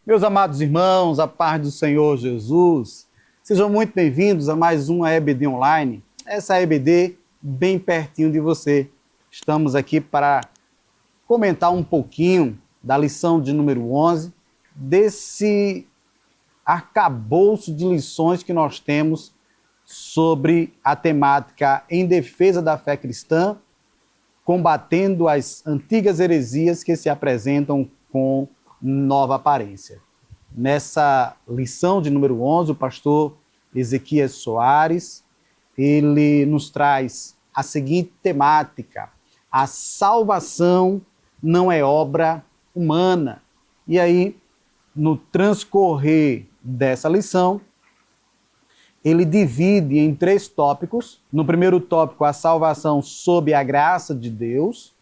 Meus amados irmãos, a paz do Senhor Jesus, sejam muito bem-vindos a mais uma EBD Online. Essa EBD bem pertinho de você. Estamos aqui para comentar um pouquinho da lição de número 11, desse arcabouço de lições que nós temos sobre a temática em defesa da fé cristã, combatendo as antigas heresias que se apresentam com nova aparência. Nessa lição de número 11, o pastor Ezequias Soares, ele nos traz a seguinte temática: a salvação não é obra humana. E aí, no transcorrer dessa lição, ele divide em 3 tópicos. No primeiro tópico, a salvação sob a graça de Deus.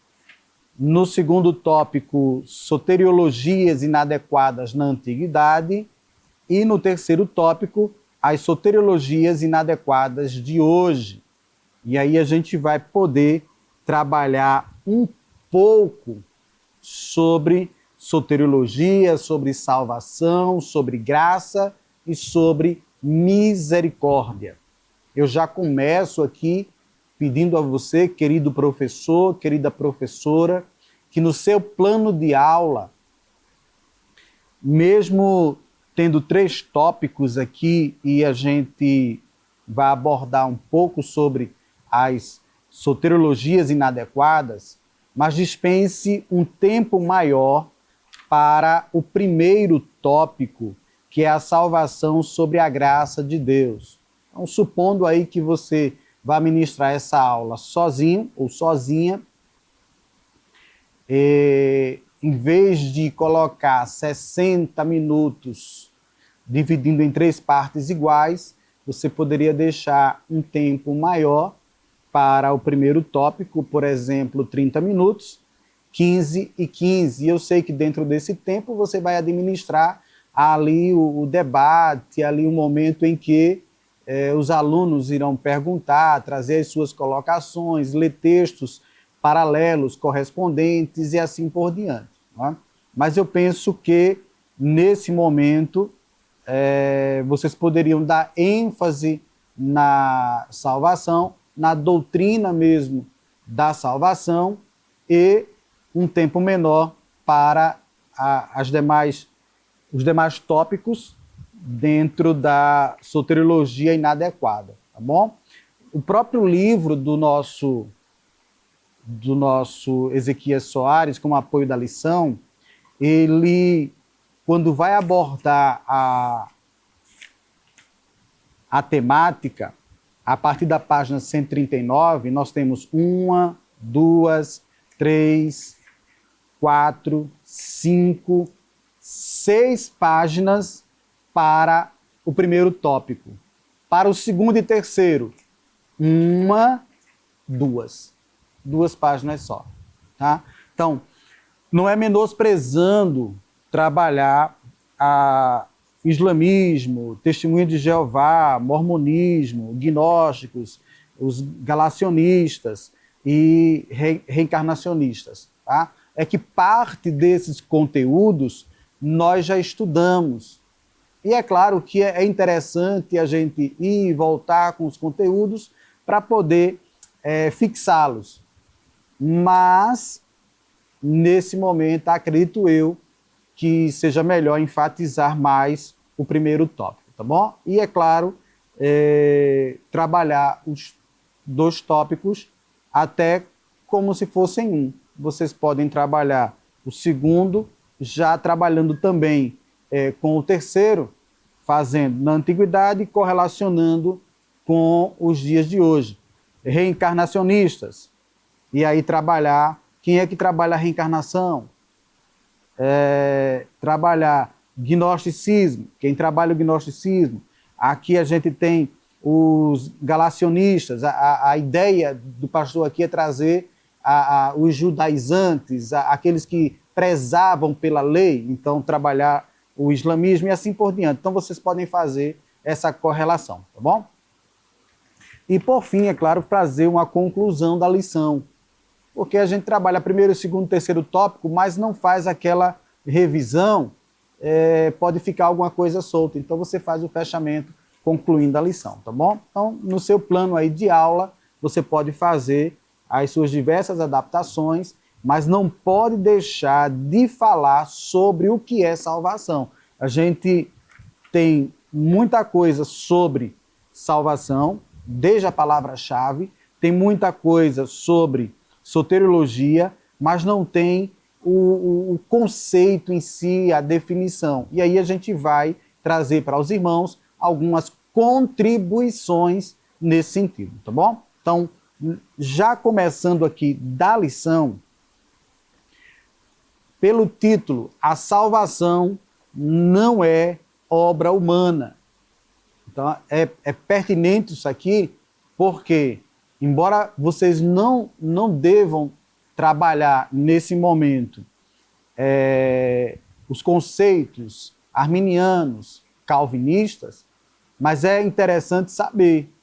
No segundo tópico, soteriologias inadequadas na antiguidade. E no terceiro tópico, as soteriologias inadequadas de hoje. E aí a gente vai poder trabalhar um pouco sobre soteriologia, sobre salvação, sobre graça e sobre misericórdia. Eu já começo aqui pedindo a você, querido professor, querida professora, que no seu plano de aula, mesmo tendo 3 tópicos aqui e a gente vai abordar um pouco sobre as soteriologias inadequadas, mas dispense um tempo maior para o primeiro tópico, que é a salvação sobre a graça de Deus. Então, supondo aí que você vai ministrar essa aula sozinho ou sozinha, em vez de colocar 60 minutos dividindo em 3 partes iguais, você poderia deixar um tempo maior para o primeiro tópico, por exemplo, 30 minutos, 15 e 15. E eu sei que dentro desse tempo você vai administrar ali o debate, ali o momento em que os alunos irão perguntar, trazer as suas colocações, ler textos paralelos, correspondentes e assim por diante. Né? Mas eu penso que, nesse momento, vocês poderiam dar ênfase na salvação, na doutrina mesmo da salvação e um tempo menor para os demais tópicos dentro da soteriologia inadequada, tá bom? O próprio livro do nosso Ezequias Soares, como apoio da lição, ele, quando vai abordar a temática, a partir da página 139, nós temos 1, 2, 3, 4, 5, 6 páginas para o primeiro tópico. Para o segundo e terceiro, 1, 2. 2 páginas só. Tá? Então, não é menosprezando trabalhar islamismo, testemunho de Jeová, mormonismo, gnósticos, os galacionistas e reencarnacionistas. Tá? É que parte desses conteúdos nós já estudamos. E é claro que é interessante a gente ir e voltar com os conteúdos para poder fixá-los. Mas, nesse momento, acredito eu que seja melhor enfatizar mais o primeiro tópico, tá bom? E, é claro, trabalhar os 2 tópicos até como se fossem um. Vocês podem trabalhar o segundo, já trabalhando também com o terceiro, fazendo na antiguidade e correlacionando com os dias de hoje. Reencarnacionistas, e aí trabalhar, quem é que trabalha a reencarnação? Trabalhar gnosticismo, quem trabalha o gnosticismo. Aqui a gente tem os galacionistas, a ideia do pastor aqui é trazer os judaizantes, aqueles que prezavam pela lei, então trabalhar o islamismo e assim por diante. Então vocês podem fazer essa correlação, tá bom? E por fim, é claro, trazer uma conclusão da lição. Porque a gente trabalha primeiro, segundo, terceiro tópico, mas não faz aquela revisão pode ficar alguma coisa solta. Então você faz o fechamento concluindo a lição, tá bom? Então, no seu plano aí de aula, você pode fazer as suas diversas adaptações, mas não pode deixar de falar sobre o que é salvação. A gente tem muita coisa sobre salvação, desde a palavra-chave, tem muita coisa sobre soteriologia, mas não tem o conceito em si, a definição. E aí a gente vai trazer para os irmãos algumas contribuições nesse sentido, tá bom? Então, já começando aqui da lição, pelo título, a salvação não é obra humana. Então, é pertinente isso aqui, porque, embora vocês não devam trabalhar nesse momento os conceitos arminianos, calvinistas, mas é interessante saber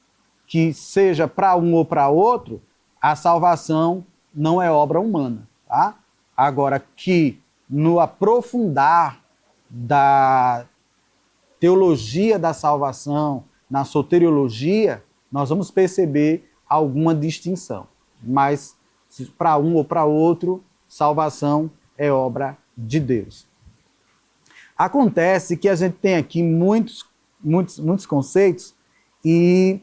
que, seja para um ou para outro, a salvação não é obra humana, tá? Agora, que no aprofundar da teologia da salvação, na soteriologia, nós vamos perceber alguma distinção. Mas, para um ou para outro, salvação é obra de Deus. Acontece que a gente tem aqui muitos conceitos e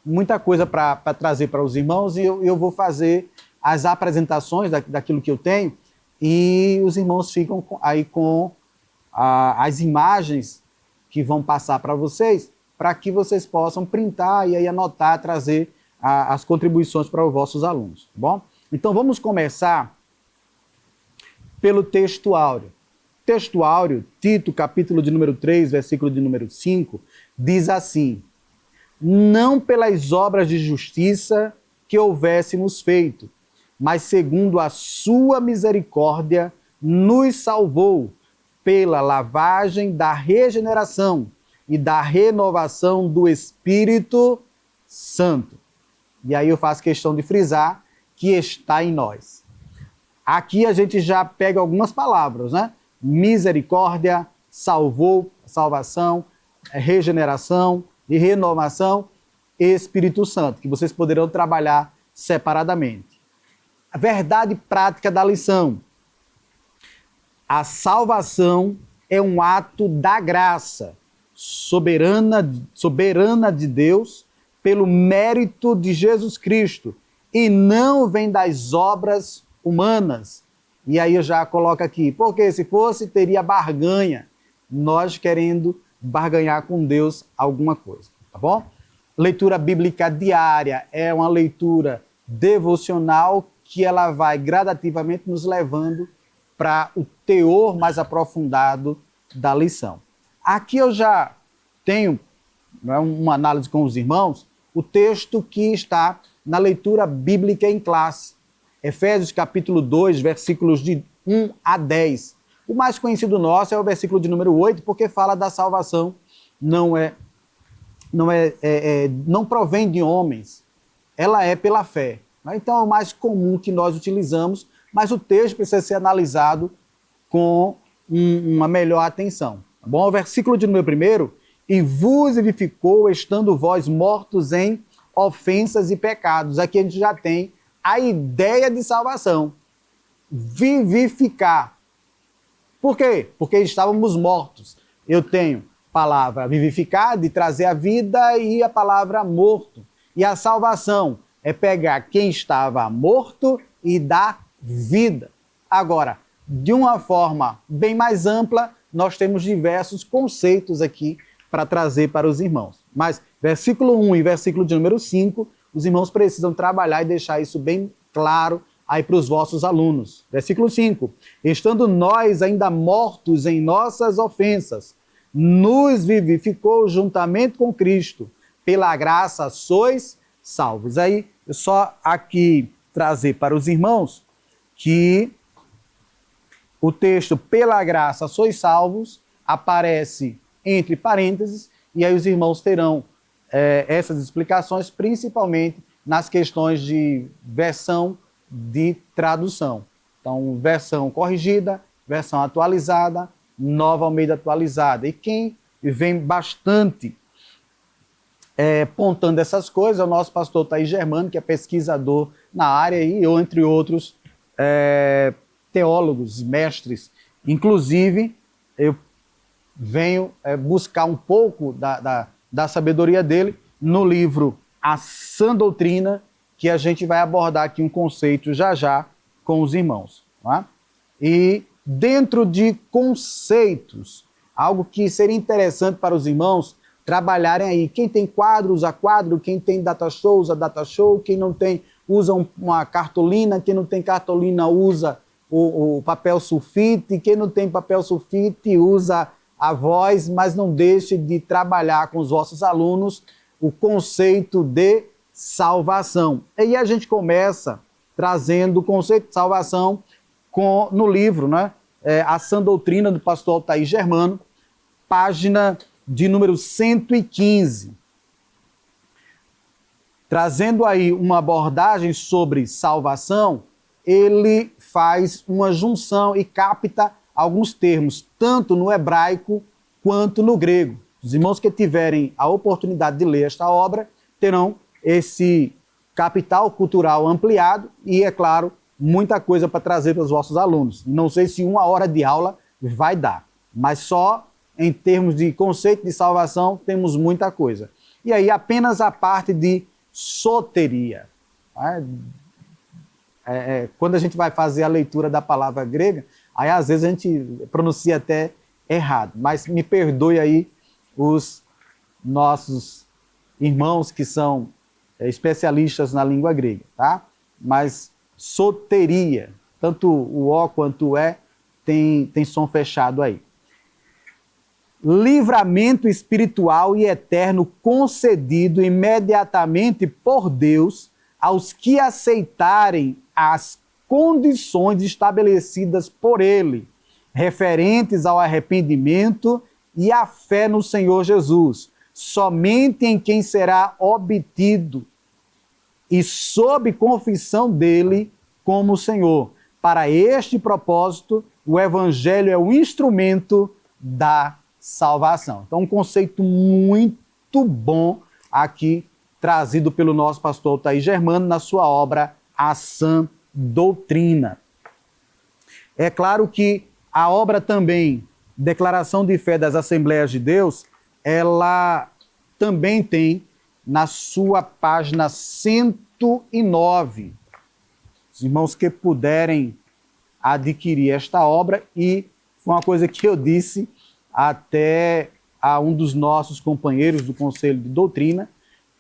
muita coisa para trazer para os irmãos, e eu vou fazer as apresentações daquilo que eu tenho, e os irmãos ficam aí com as imagens que vão passar para vocês, para que vocês possam printar e aí anotar, trazer as contribuições para os vossos alunos, tá bom? Então vamos começar pelo texto áureo. Texto áureo, Tito, capítulo de número 3, versículo de número 5, diz assim: não pelas obras de justiça que houvéssemos feito, mas segundo a sua misericórdia, nos salvou pela lavagem da regeneração e da renovação do Espírito Santo. E aí eu faço questão de frisar que está em nós. Aqui a gente já pega algumas palavras, né? Misericórdia, salvou, salvação, regeneração e renovação, Espírito Santo, que vocês poderão trabalhar separadamente. A verdade prática da lição. A salvação é um ato da graça soberana de Deus pelo mérito de Jesus Cristo e não vem das obras humanas. E aí eu já coloco aqui, porque se fosse, teria barganha, nós querendo barganhar com Deus alguma coisa, tá bom? Leitura bíblica diária é uma leitura devocional que ela vai gradativamente nos levando para o teor mais aprofundado da lição. Aqui eu já tenho uma análise com os irmãos, o texto que está na leitura bíblica em classe. Efésios capítulo 2, versículos de 1 a 10. O mais conhecido nosso é o versículo de número 8, porque fala da salvação, não provém de homens, ela é pela fé. Então é o mais comum que nós utilizamos, mas o texto precisa ser analisado com uma melhor atenção. Tá bom? O versículo de número 1, e vos vivificou, estando vós mortos em ofensas e pecados. Aqui a gente já tem a ideia de salvação. Vivificar. Por quê? Porque estávamos mortos. Eu tenho palavra vivificar, de trazer a vida, e a palavra morto. E a salvação é pegar quem estava morto e dar vida. Agora, de uma forma bem mais ampla, nós temos diversos conceitos aqui para trazer para os irmãos. Mas versículo 1 e versículo de número 5, os irmãos precisam trabalhar e deixar isso bem claro aí para os vossos alunos. Versículo 5, estando nós ainda mortos em nossas ofensas, nos vivificou juntamente com Cristo, pela graça sois salvos. Aí, eu só aqui trazer para os irmãos que o texto pela graça sois salvos aparece entre parênteses, e aí os irmãos terão essas explicações, principalmente nas questões de versão de tradução. Então, versão corrigida, versão atualizada, Nova Almeida Atualizada. E quem vem bastante pontando essas coisas é o nosso pastor Thaís Germano, que é pesquisador na área, e eu, entre outros, teólogos, mestres. Inclusive, eu venho buscar um pouco da sabedoria dele no livro A Sã Doutrina, que a gente vai abordar aqui um conceito já com os irmãos. Tá? E dentro de conceitos, algo que seria interessante para os irmãos trabalharem aí. Quem tem quadro, usa quadro. Quem tem data show, usa data show. Quem não tem, usa uma cartolina. Quem não tem cartolina, usa o papel sulfite. Quem não tem papel sulfite, usa a voz. Mas não deixe de trabalhar com os vossos alunos o conceito de salvação. E aí a gente começa trazendo o conceito de salvação no livro, né? A Sã Doutrina, do pastor Altair Germano, página de número 115. Trazendo aí uma abordagem sobre salvação, ele faz uma junção e capta alguns termos, tanto no hebraico quanto no grego. Os irmãos que tiverem a oportunidade de ler esta obra terão esse capital cultural ampliado e, é claro, muita coisa para trazer para os vossos alunos. Não sei se 1 hora de aula vai dar, mas só em termos de conceito de salvação temos muita coisa. E aí apenas a parte de soteria. Quando a gente vai fazer a leitura da palavra grega, aí às vezes a gente pronuncia até errado, mas me perdoe aí os nossos irmãos que são especialistas na língua grega, tá? Mas soteria, tanto o O quanto o E, tem som fechado aí. Livramento espiritual e eterno concedido imediatamente por Deus aos que aceitarem as condições estabelecidas por Ele, referentes ao arrependimento e à fé no Senhor Jesus, somente em quem será obtido e sob confissão dele como Senhor. Para este propósito, o Evangelho é o instrumento da salvação. Então, um conceito muito bom aqui, trazido pelo nosso pastor Altair Germano na sua obra A Sã Doutrina. É claro que a obra também, Declaração de Fé das Assembleias de Deus, ela também tem na sua página 109. Os irmãos que puderem adquirir esta obra, e foi uma coisa que eu disse até a um dos nossos companheiros do Conselho de Doutrina,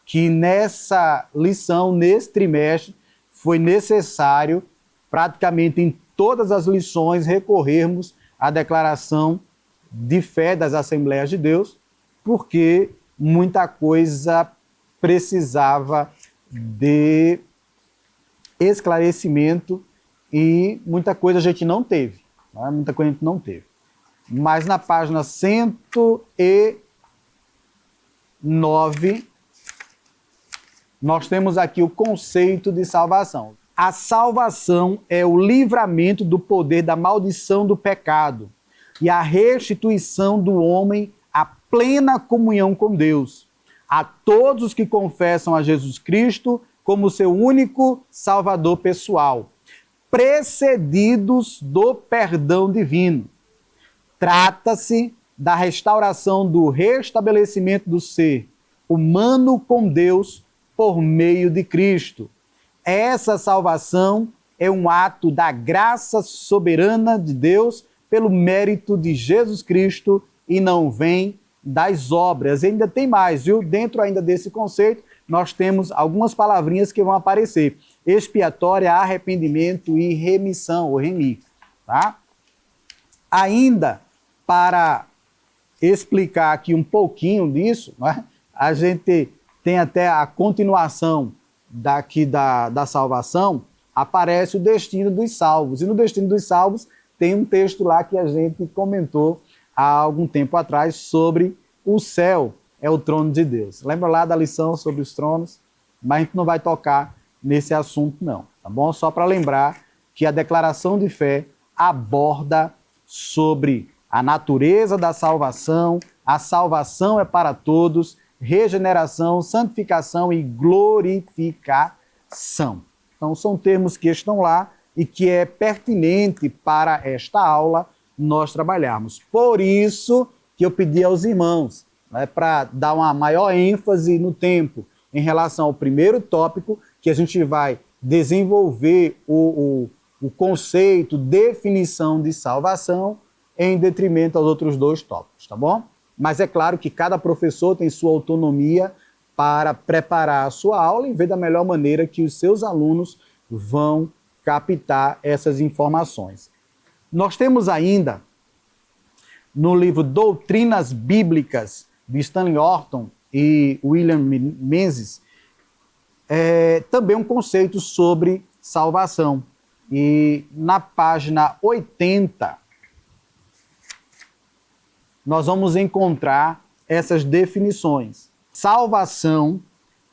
que nessa lição, nesse trimestre, foi necessário, praticamente em todas as lições, recorrermos à Declaração de Fé das Assembleias de Deus, porque muita coisa precisava de esclarecimento e muita coisa a gente não teve. Né? Muita coisa a gente não teve. Mas na página 109, nós temos aqui o conceito de salvação. A salvação é o livramento do poder da maldição do pecado e a restituição do homem à plena comunhão com Deus, a todos os que confessam a Jesus Cristo como seu único Salvador pessoal, precedidos do perdão divino. Trata-se da restauração do restabelecimento do ser humano com Deus por meio de Cristo. Essa salvação é um ato da graça soberana de Deus pelo mérito de Jesus Cristo e não vem das obras. E ainda tem mais, viu? Dentro ainda desse conceito, nós temos algumas palavrinhas que vão aparecer. Expiatória, arrependimento e remissão, ou remir. Tá? Ainda, para explicar aqui um pouquinho disso, né, a gente tem até a continuação daqui da salvação, aparece o destino dos salvos. E no destino dos salvos tem um texto lá que a gente comentou há algum tempo atrás sobre o céu é o trono de Deus. Lembra lá da lição sobre os tronos? Mas a gente não vai tocar nesse assunto não, tá bom? Só para lembrar que a declaração de fé aborda sobre A natureza da salvação, a salvação é para todos, regeneração, santificação e glorificação. Então, são termos que estão lá e que é pertinente para esta aula nós trabalharmos. Por isso que eu pedi aos irmãos, né, para dar uma maior ênfase no tempo em relação ao primeiro tópico, que a gente vai desenvolver o conceito, definição de salvação, em detrimento aos outros dois tópicos, tá bom? Mas é claro que cada professor tem sua autonomia para preparar a sua aula e ver da melhor maneira que os seus alunos vão captar essas informações. Nós temos ainda, no livro Doutrinas Bíblicas, de Stanley Orton e William Menzies, também um conceito sobre salvação. E na página 80, nós vamos encontrar essas definições. Salvação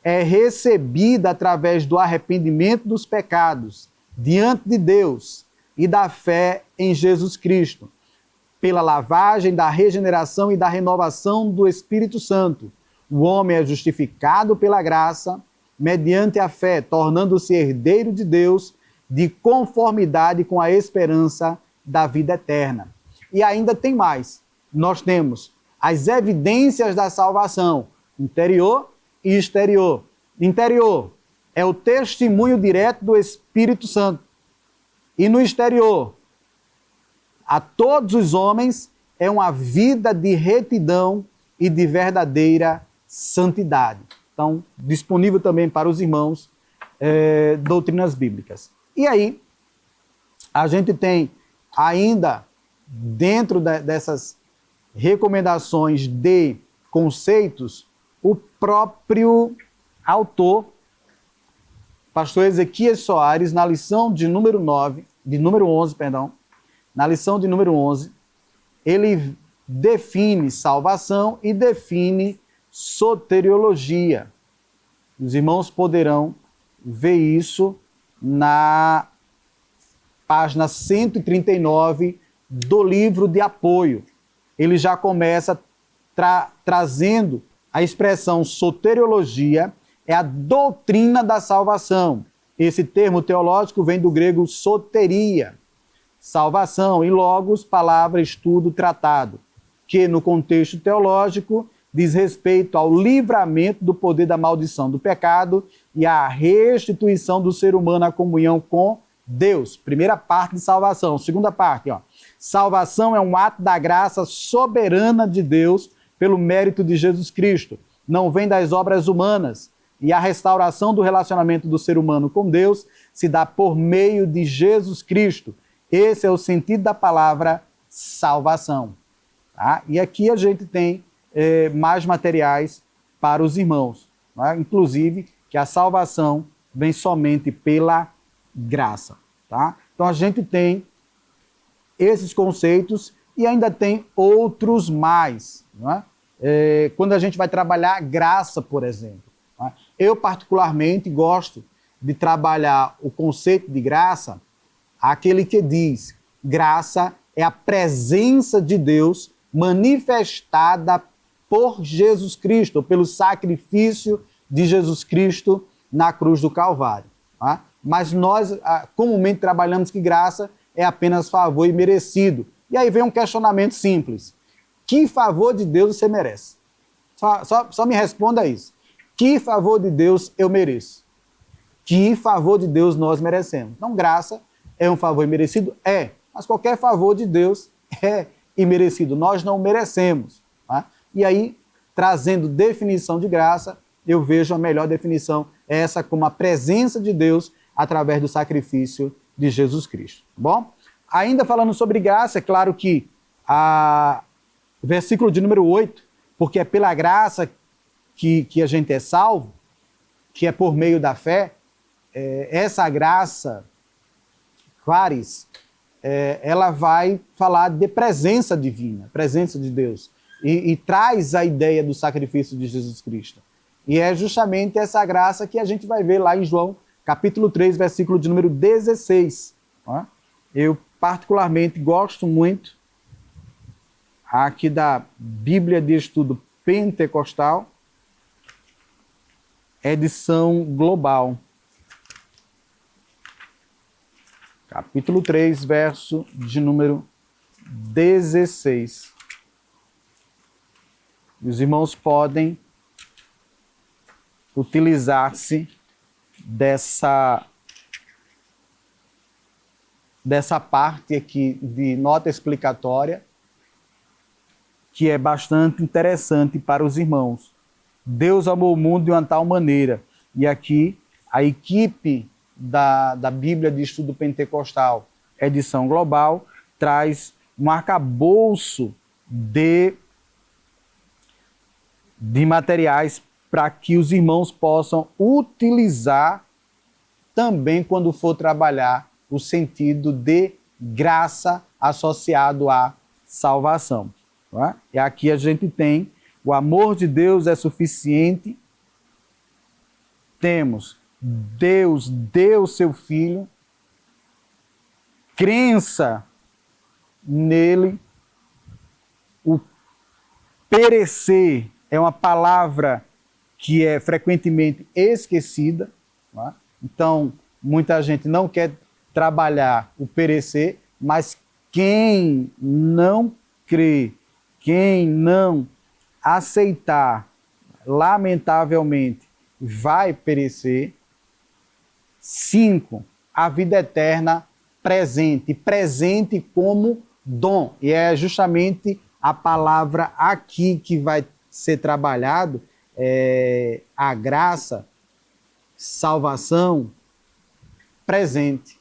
é recebida através do arrependimento dos pecados diante de Deus e da fé em Jesus Cristo, pela lavagem da regeneração e da renovação do Espírito Santo. O homem é justificado pela graça, mediante a fé, tornando-se herdeiro de Deus, de conformidade com a esperança da vida eterna. E ainda tem mais. Nós temos as evidências da salvação, interior e exterior. Interior é o testemunho direto do Espírito Santo. E no exterior, a todos os homens é uma vida de retidão e de verdadeira santidade. Então, disponível também para os irmãos, doutrinas bíblicas. E aí, a gente tem ainda, dentro dessas recomendações de conceitos, o próprio autor, pastor Ezequias Soares, na lição de número 11, na lição de número 11, ele define salvação e define soteriologia. Os irmãos poderão ver isso na página 139 do livro de apoio. Ele já começa trazendo a expressão soteriologia, é a doutrina da salvação. Esse termo teológico vem do grego soteria, salvação, e logos, palavra, estudo, tratado, que no contexto teológico diz respeito ao livramento do poder da maldição do pecado e à restituição do ser humano à comunhão com Deus. Primeira parte de salvação. Segunda parte, salvação é um ato da graça soberana de Deus pelo mérito de Jesus Cristo. Não vem das obras humanas. E a restauração do relacionamento do ser humano com Deus se dá por meio de Jesus Cristo. Esse é o sentido da palavra salvação. Tá? E aqui a gente tem mais materiais para os irmãos. Tá? Inclusive que a salvação vem somente pela graça. Tá? Então a gente tem esses conceitos e ainda tem outros mais. Não é? Quando a gente vai trabalhar graça, por exemplo. Tá? Eu particularmente gosto de trabalhar o conceito de graça, aquele que diz, graça é a presença de Deus manifestada por Jesus Cristo, pelo sacrifício de Jesus Cristo na cruz do Calvário. Tá? Mas nós comumente trabalhamos que graça é apenas favor imerecido. E aí vem um questionamento simples. Que favor de Deus você merece? Só me responda isso. Que favor de Deus eu mereço? Que favor de Deus nós merecemos? Então, graça é um favor imerecido? É. Mas qualquer favor de Deus é imerecido. Nós não merecemos. Tá? E aí, trazendo definição de graça, eu vejo a melhor definição, essa como a presença de Deus através do sacrifício de Jesus Cristo. Bom? Ainda falando sobre graça, é claro que o versículo de número 8, porque é pela graça que a gente é salvo, que é por meio da fé, essa graça, claris, ela vai falar de presença divina, presença de Deus, e traz a ideia do sacrifício de Jesus Cristo. E é justamente essa graça que a gente vai ver lá em João, capítulo 3, versículo de número 16. Eu particularmente gosto muito aqui da Bíblia de Estudo Pentecostal, edição global. Capítulo 3, verso de número 16. Os irmãos podem utilizar-se dessa parte aqui de nota explicatória, que é bastante interessante para os irmãos. Deus amou o mundo de uma tal maneira. E aqui a equipe da Bíblia de Estudo Pentecostal, edição global, traz um arcabouço de materiais para que os irmãos possam utilizar também quando for trabalhar o sentido de graça associado à salvação. Não é? E aqui a gente tem o amor de Deus é suficiente. Temos Deus deu seu Filho, crença nele, o perecer é uma palavra que é frequentemente esquecida. Não é? Então, muita gente não quer trabalhar o perecer, mas quem não crê, quem não aceitar, lamentavelmente, vai perecer. 5, a vida eterna presente, presente como dom. E é justamente a palavra aqui que vai ser trabalhado, a graça, salvação, presente.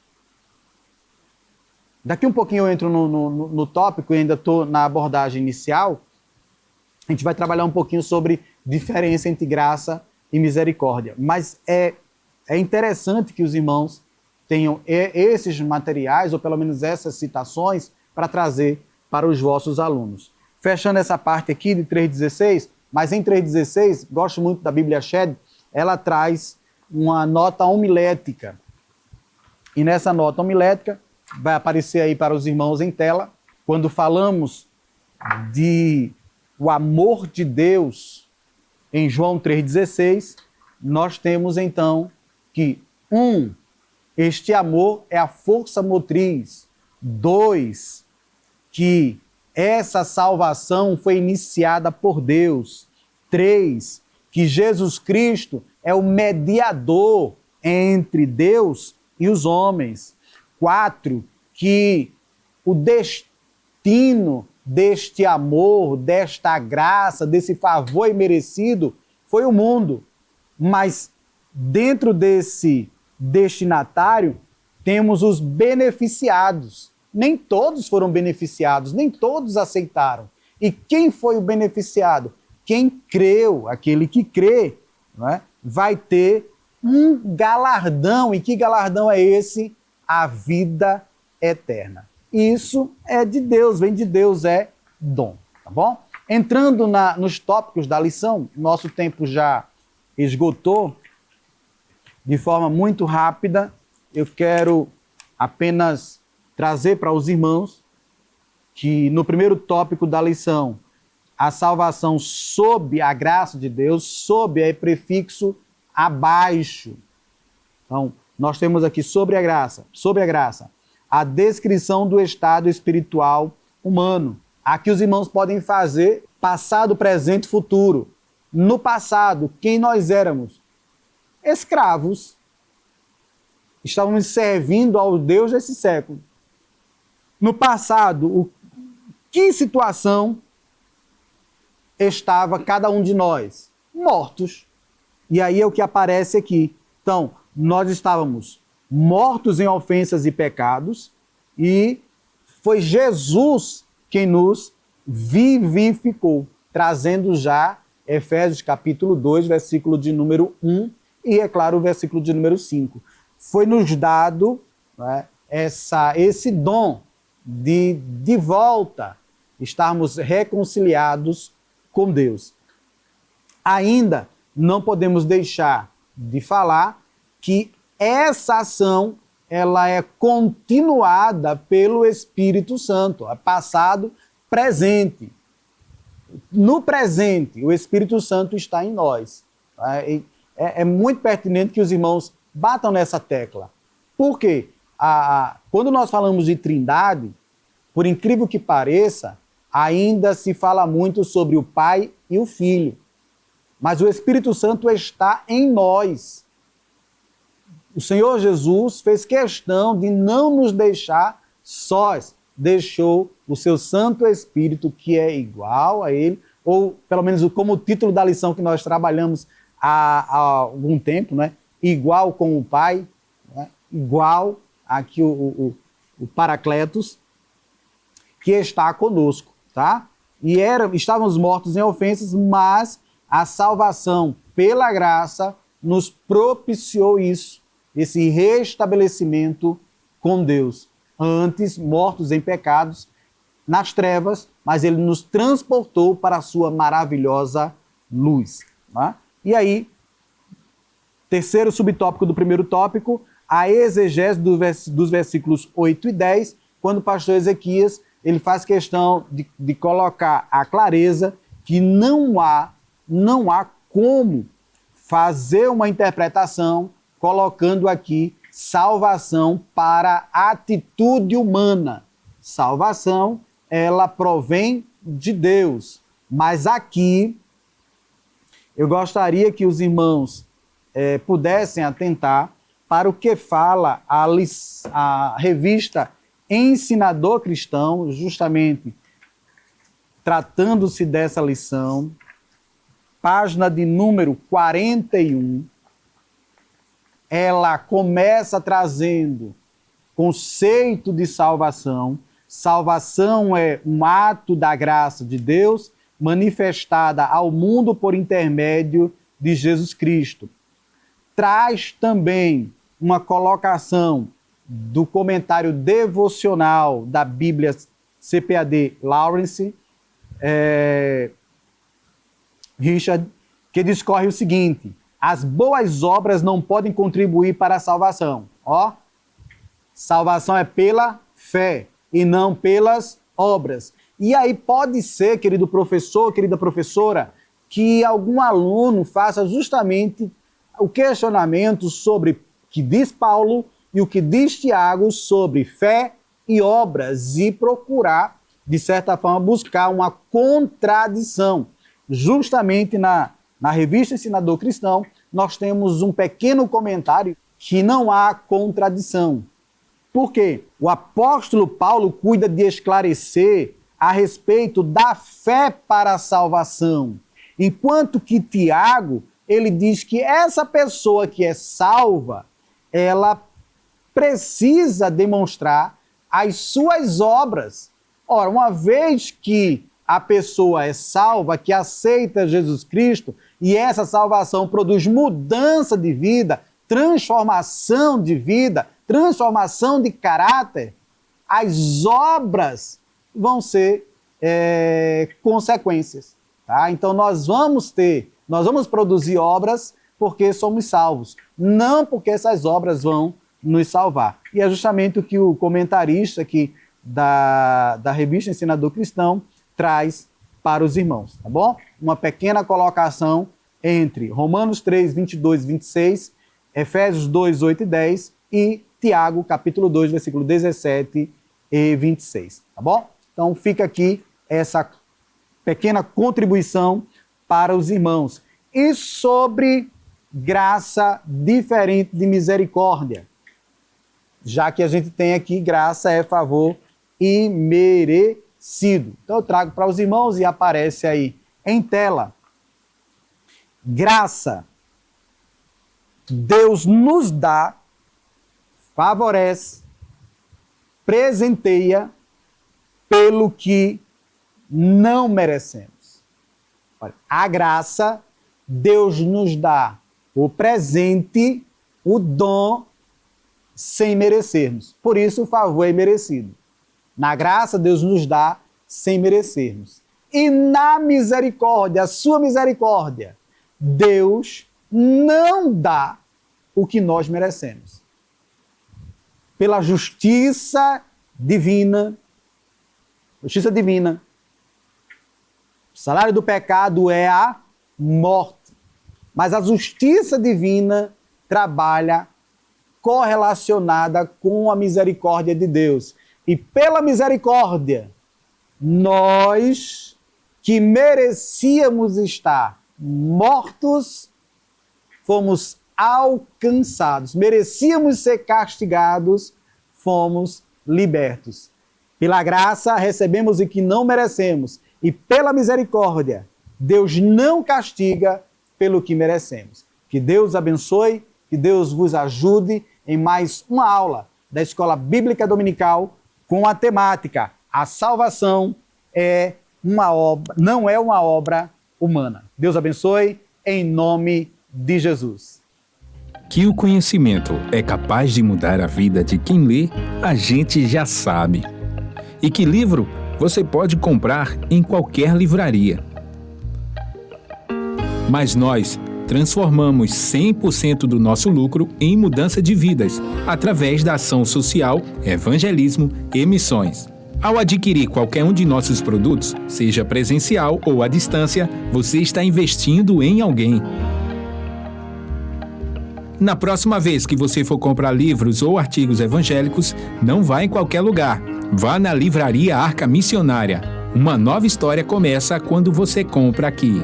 Daqui um pouquinho eu entro no tópico, e ainda estou na abordagem inicial. A gente vai trabalhar um pouquinho sobre diferença entre graça e misericórdia. Mas é interessante que os irmãos tenham esses materiais, ou pelo menos essas citações, para trazer para os vossos alunos. Fechando essa parte aqui de 3,16, mas em 3,16, gosto muito da Bíblia Shed, ela traz uma nota homilética. E nessa nota homilética, vai aparecer aí para os irmãos em tela, quando falamos de o amor de Deus em João 3,16, nós temos então que, 1, este amor é a força motriz. 2, que essa salvação foi iniciada por Deus. 3, que Jesus Cristo é o mediador entre Deus e os homens. 4, que o destino deste amor, desta graça, desse favor imerecido foi o mundo. Mas dentro desse destinatário temos os beneficiados. Nem todos foram beneficiados, nem todos aceitaram. E quem foi o beneficiado? Quem creu, aquele que crê, não é? Vai ter um galardão. E que galardão é esse? A vida eterna. Isso é de Deus, vem de Deus, é dom, tá bom? Entrando nos tópicos da lição, nosso tempo já esgotou. De forma muito rápida, eu quero apenas trazer para os irmãos que no primeiro tópico da lição, a salvação sob a graça de Deus, sob é prefixo abaixo. Então, nós temos aqui sobre a graça, a descrição do estado espiritual humano. Aqui os irmãos podem fazer passado, presente e futuro. No passado, quem nós éramos? Escravos. Estávamos servindo ao Deus desse século. No passado, que situação estava cada um de nós? Mortos. E aí é o que aparece aqui. Então, nós estávamos mortos em ofensas e pecados, e foi Jesus quem nos vivificou, trazendo já Efésios capítulo 2, versículo de número 1, e é claro o versículo de número 5. Foi nos dado, né, esse dom de volta, estarmos reconciliados com Deus. Ainda não podemos deixar de falar que essa ação ela é continuada pelo Espírito Santo, é passado, presente. no presente, o Espírito Santo está em nós. É muito pertinente que os irmãos batam nessa tecla. Por quê? Quando nós falamos de trindade, por incrível que pareça, ainda se fala muito sobre o Pai e o Filho. Mas o Espírito Santo está em nós. O Senhor Jesus fez questão de não nos deixar sós. Deixou o seu Santo Espírito, que é igual a ele, ou pelo menos como o título da lição que nós trabalhamos há algum tempo, né? Igual com o Pai, né? Igual aqui o Paracletos, que está conosco, tá? E estávamos mortos em ofensas, mas a salvação pela graça nos propiciou isso, esse restabelecimento com Deus. Antes, mortos em pecados, nas trevas, mas ele nos transportou para a sua maravilhosa luz. Tá? E aí, terceiro subtópico do primeiro tópico, a exegese dos versículos 8 e 10, quando o pastor Ezequias ele faz questão de colocar a clareza que não há como fazer uma interpretação colocando aqui salvação para a atitude humana. Salvação, ela provém de Deus. Mas aqui, eu gostaria que os irmãos pudessem atentar para o que fala a revista Ensinador Cristão, justamente tratando-se dessa lição, página de número 41, ela começa trazendo conceito de salvação. Salvação é um ato da graça de Deus manifestada ao mundo por intermédio de Jesus Cristo. Traz também uma colocação do comentário devocional da Bíblia CPAD Lawrence, Richard, que discorre o seguinte: as boas obras não podem contribuir para a salvação. Salvação é pela fé e não pelas obras. E aí pode ser, querido professor, querida professora, que algum aluno faça justamente o questionamento sobre o que diz Paulo e o que diz Tiago sobre fé e obras e procurar, de certa forma, buscar uma contradição. Justamente na revista Ensinador Cristão, nós temos um pequeno comentário que não há contradição. Por quê? O apóstolo Paulo cuida de esclarecer a respeito da fé para a salvação, enquanto que Tiago, ele diz que essa pessoa que é salva, ela precisa demonstrar as suas obras. Ora, uma vez que a pessoa é salva, que aceita Jesus Cristo, e essa salvação produz mudança de vida, transformação de vida, transformação de caráter, as obras vão ser consequências. Tá? Então nós vamos produzir obras porque somos salvos, não porque essas obras vão nos salvar. E é justamente o que o comentarista aqui da revista Ensinador Cristão traz para os irmãos, tá bom? Uma pequena colocação entre Romanos 3, 22 e 26, Efésios 2, 8 e 10 e Tiago, capítulo 2, versículo 17 e 26, tá bom? Então fica aqui essa pequena contribuição para os irmãos. E sobre graça diferente de misericórdia, já que a gente tem aqui graça é favor imerecido. Então eu trago para os irmãos e aparece aí em tela. Graça, Deus nos dá, favorece, presenteia pelo que não merecemos. Olha, a graça, Deus nos dá o presente, o dom, sem merecermos. Por isso o favor é merecido. Na graça, Deus nos dá sem merecermos. E na misericórdia, a sua misericórdia, Deus não dá o que nós merecemos. Pela justiça divina, O salário do pecado é a morte. Mas a justiça divina trabalha correlacionada com a misericórdia de Deus. E pela misericórdia, nós que merecíamos estar mortos, fomos alcançados. Merecíamos ser castigados, fomos libertos. Pela graça, recebemos o que não merecemos. E pela misericórdia, Deus não castiga pelo que merecemos. Que Deus abençoe, que Deus vos ajude em mais uma aula da Escola Bíblica Dominical com a temática: a salvação não é uma obra humana. Deus abençoe, em nome de Jesus. Que o conhecimento é capaz de mudar a vida de quem lê, a gente já sabe. E que livro você pode comprar em qualquer livraria. Mas nós transformamos 100% do nosso lucro em mudança de vidas, através da ação social, evangelismo e missões. Ao adquirir qualquer um de nossos produtos, seja presencial ou à distância, você está investindo em alguém. Na próxima vez que você for comprar livros ou artigos evangélicos, não vá em qualquer lugar. Vá na Livraria Arca Missionária. Uma nova história começa quando você compra aqui.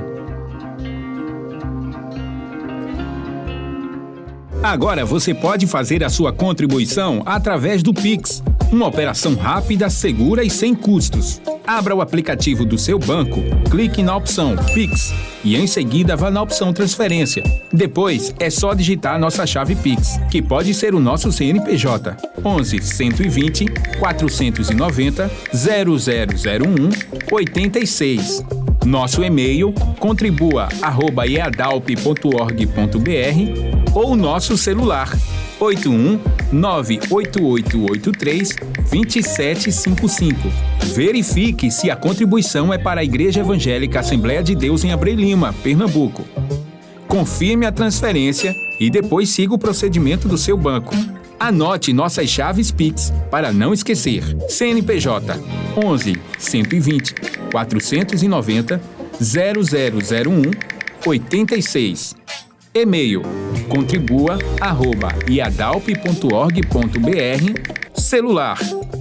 Agora você pode fazer a sua contribuição através do Pix. Uma operação rápida, segura e sem custos. Abra o aplicativo do seu banco, clique na opção Pix e em seguida vá na opção Transferência. Depois é só digitar nossa chave Pix, que pode ser o nosso CNPJ 11 120 490 0001 86. Nosso e-mail contribua@eadalp.org.br ou nosso celular 81 98883 2755. Verifique se a contribuição é para a Igreja Evangélica Assembleia de Deus em Abreu Lima, Pernambuco. Confirme a transferência e depois siga o procedimento do seu banco. Anote nossas chaves Pix para não esquecer. CNPJ 11 120 490 0001 86. E-mail contribua@iadalp.org.br. Celular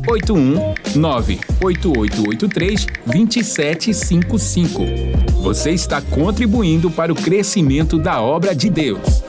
81 98883 2755. Você está contribuindo para o crescimento da obra de Deus.